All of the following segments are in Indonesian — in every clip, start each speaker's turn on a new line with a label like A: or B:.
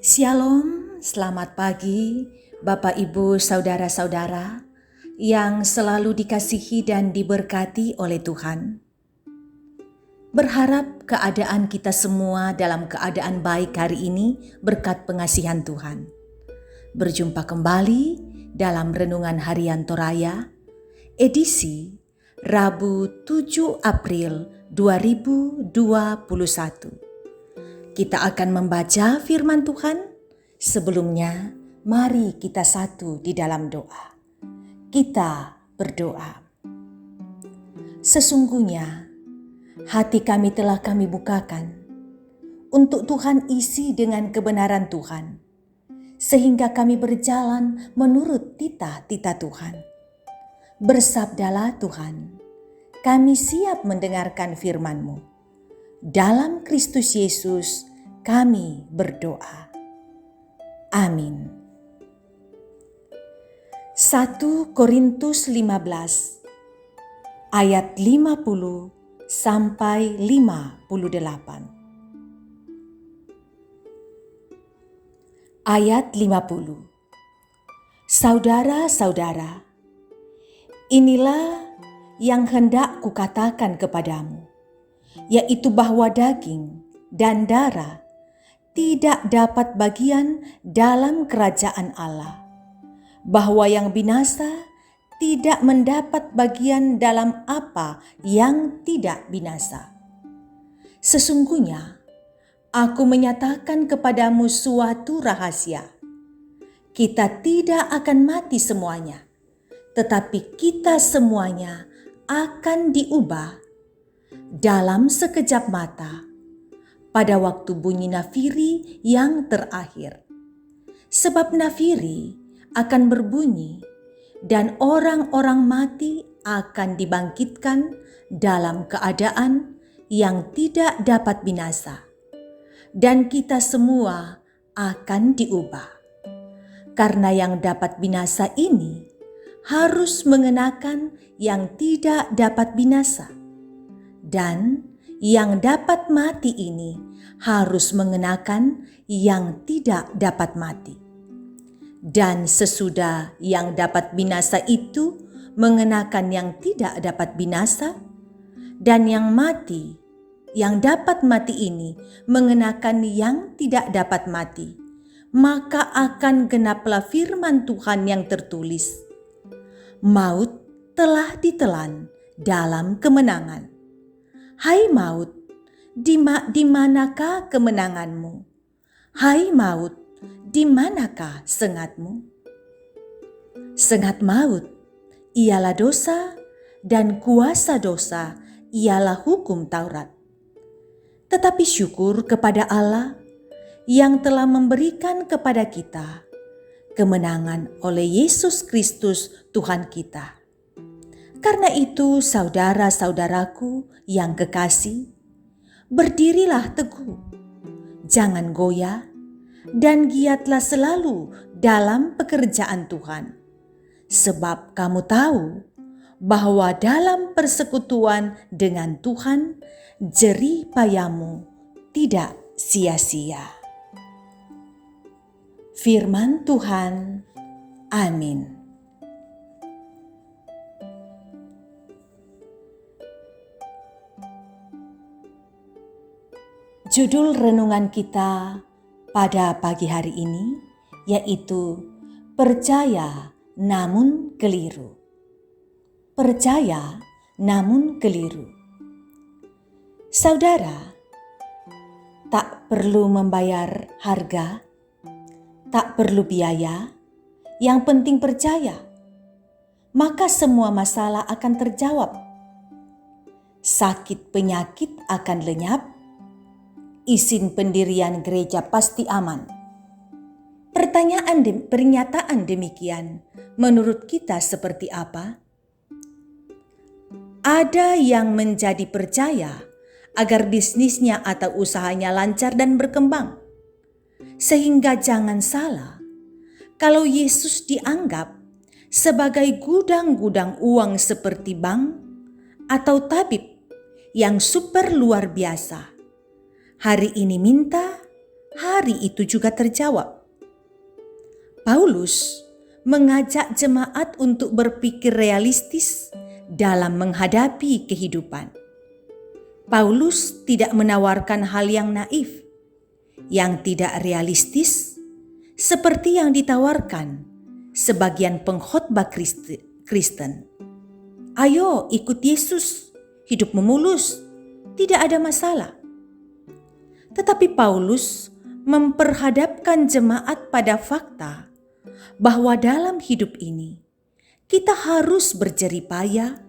A: Shalom, selamat pagi Bapak Ibu Saudara-saudara yang selalu dikasihi dan diberkati oleh Tuhan. Berharap keadaan kita semua dalam keadaan baik hari ini berkat pengasihan Tuhan. Berjumpa kembali dalam Renungan Harian Toraya, edisi Rabu 7 April 2021. Kita akan membaca firman Tuhan. Sebelumnya, mari kita satu di dalam doa. Kita berdoa. Sesungguhnya, hati kami telah kami bukakan untuk Tuhan isi dengan kebenaran Tuhan, sehingga kami berjalan menurut tita-tita Tuhan. Bersabdalah Tuhan, kami siap mendengarkan firman-Mu. Dalam Kristus Yesus kami berdoa. Amin. 1 Korintus 15 ayat 50 sampai 58. Ayat 50. Saudara-saudara, inilah yang hendak kukatakan kepadamu, yaitu bahwa daging dan darah tidak dapat bagian dalam kerajaan Allah, bahwa yang binasa tidak mendapat bagian dalam apa yang tidak binasa. Sesungguhnya, aku menyatakan kepadamu suatu rahasia. Kita tidak akan mati semuanya, tetapi kita semuanya akan diubah dalam sekejap mata, pada waktu bunyi nafiri yang terakhir. Sebab nafiri akan berbunyi dan orang-orang mati akan dibangkitkan dalam keadaan yang tidak dapat binasa, dan kita semua akan diubah. Karena yang dapat binasa ini harus mengenakan yang tidak dapat binasa, dan yang dapat mati ini harus mengenakan yang tidak dapat mati. Dan sesudah yang dapat binasa itu mengenakan yang tidak dapat binasa, dan yang dapat mati ini mengenakan yang tidak dapat mati, maka akan genaplah firman Tuhan yang tertulis, maut telah ditelan dalam kemenangan. Hai maut, di manakah kemenanganmu? Hai maut, di manakah sengatmu? Sengat maut ialah dosa, dan kuasa dosa ialah hukum Taurat. Tetapi syukur kepada Allah yang telah memberikan kepada kita kemenangan oleh Yesus Kristus Tuhan kita. Karena itu, saudara-saudaraku yang kekasih, berdirilah teguh, jangan goyah, dan giatlah selalu dalam pekerjaan Tuhan. Sebab kamu tahu bahwa dalam persekutuan dengan Tuhan, jerih payahmu tidak sia-sia. Firman Tuhan, amin. Judul renungan kita pada pagi hari ini yaitu percaya namun keliru. Percaya namun keliru. Saudara, tak perlu membayar harga, tak perlu biaya, yang penting percaya, maka semua masalah akan terjawab. Sakit penyakit akan lenyap, izin pendirian gereja pasti aman. Pernyataan demikian menurut kita seperti apa? Ada yang menjadi percaya agar bisnisnya atau usahanya lancar dan berkembang. Sehingga jangan salah, kalau Yesus dianggap sebagai gudang-gudang uang seperti bank atau tabib yang super luar biasa. Hari ini minta, hari itu juga terjawab. Paulus mengajak jemaat untuk berpikir realistis dalam menghadapi kehidupan. Paulus tidak menawarkan hal yang naif, yang tidak realistis, seperti yang ditawarkan sebagian pengkhotbah Kristen. Ayo ikut Yesus, hidupmu mulus, tidak ada masalah. Tetapi Paulus memperhadapkan jemaat pada fakta bahwa dalam hidup ini kita harus berjeripaya,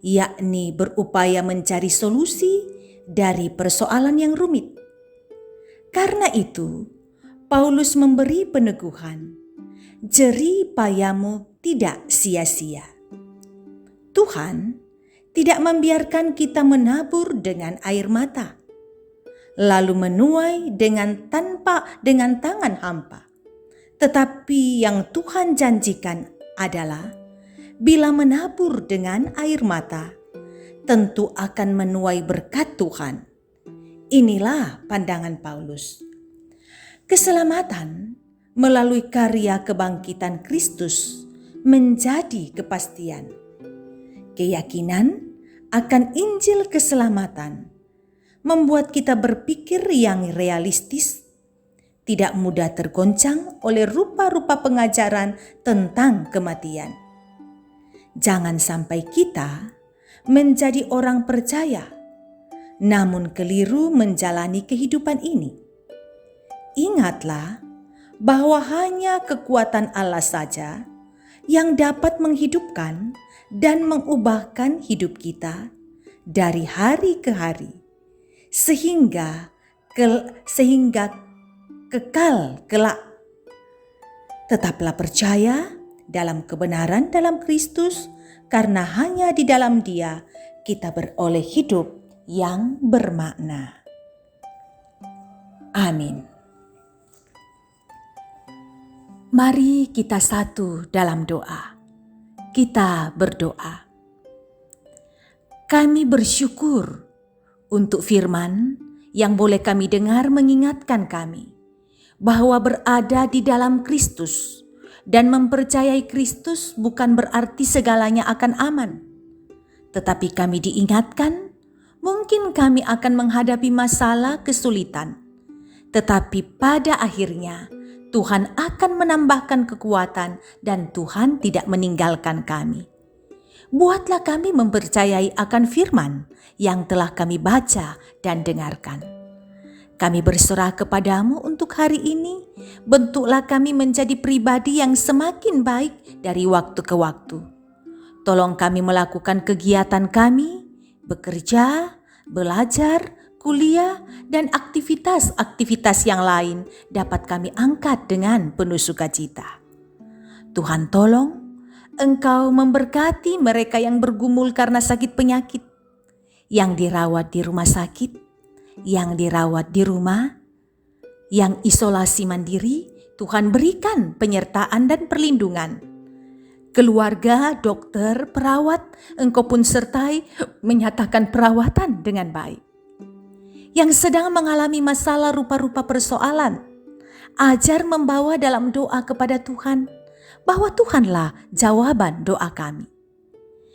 A: yakni berupaya mencari solusi dari persoalan yang rumit. Karena itu, Paulus memberi peneguhan, jerih payamu tidak sia-sia. Tuhan tidak membiarkan kita menabur dengan air mata, lalu menuai dengan tangan hampa. Tetapi yang Tuhan janjikan adalah bila menabur dengan air mata, tentu akan menuai berkat Tuhan. Inilah pandangan Paulus. Keselamatan melalui karya kebangkitan Kristus menjadi kepastian. Keyakinan akan Injil keselamatan membuat kita berpikir yang realistis, tidak mudah tergoncang oleh rupa-rupa pengajaran tentang kematian. Jangan sampai kita menjadi orang percaya, namun keliru menjalani kehidupan ini. Ingatlah bahwa hanya kekuatan Allah saja yang dapat menghidupkan dan mengubahkan hidup kita dari hari ke hari, sehingga kekal kelak. Tetaplah percaya dalam kebenaran dalam Kristus, karena hanya di dalam Dia kita beroleh hidup yang bermakna. Amin. Mari kita satu dalam doa. Kita berdoa. Kami bersyukur untuk firman yang boleh kami dengar mengingatkan kami bahwa berada di dalam Kristus dan mempercayai Kristus bukan berarti segalanya akan aman. Tetapi kami diingatkan, mungkin kami akan menghadapi masalah kesulitan. Tetapi pada akhirnya Tuhan akan menambahkan kekuatan dan Tuhan tidak meninggalkan kami. Buatlah kami mempercayai akan firman yang telah kami baca dan dengarkan. Kami berserah kepadamu untuk hari ini. Bentuklah kami menjadi pribadi yang semakin baik dari waktu ke waktu. Tolong kami melakukan kegiatan kami, bekerja, belajar, kuliah, dan aktivitas-aktivitas yang lain dapat kami angkat dengan penuh sukacita. Tuhan tolong Engkau memberkati mereka yang bergumul karena sakit penyakit, yang dirawat di rumah sakit, yang dirawat di rumah, yang isolasi mandiri. Tuhan berikan penyertaan dan perlindungan. Keluarga, dokter, perawat, Engkau pun sertai menyatakan perawatan dengan baik. Yang sedang mengalami masalah rupa-rupa persoalan, ajar membawa dalam doa kepada Tuhan, bahwa Tuhanlah jawaban doa kami.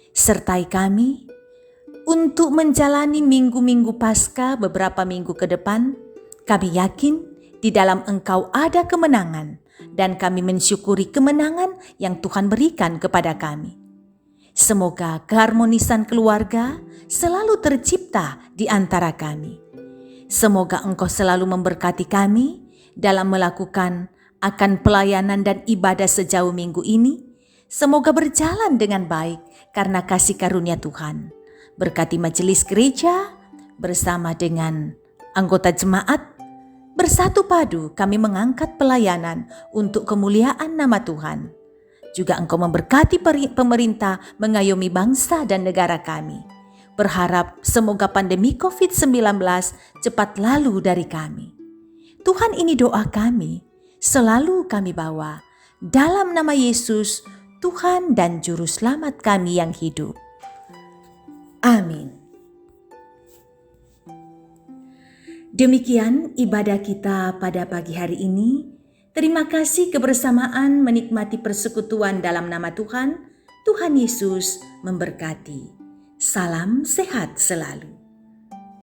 A: Sertai kami untuk menjalani minggu-minggu Paskah beberapa minggu ke depan. Kami yakin di dalam Engkau ada kemenangan, dan kami mensyukuri kemenangan yang Tuhan berikan kepada kami. Semoga keharmonisan keluarga selalu tercipta di antara kami. Semoga Engkau selalu memberkati kami dalam melakukan akan pelayanan dan ibadah sejauh minggu ini. Semoga berjalan dengan baik karena kasih karunia Tuhan. Berkati majelis gereja bersama dengan anggota jemaat. Bersatu padu kami mengangkat pelayanan untuk kemuliaan nama Tuhan. Juga Engkau memberkati pemerintah mengayomi bangsa dan negara kami. Berharap semoga pandemi COVID-19 cepat lalu dari kami. Tuhan, ini doa kami. Selalu kami bawa dalam nama Yesus, Tuhan dan Juru Selamat kami yang hidup. Amin. Demikian ibadah kita pada pagi hari ini. Terima kasih kebersamaan menikmati persekutuan dalam nama Tuhan. Tuhan Yesus memberkati. Salam sehat selalu.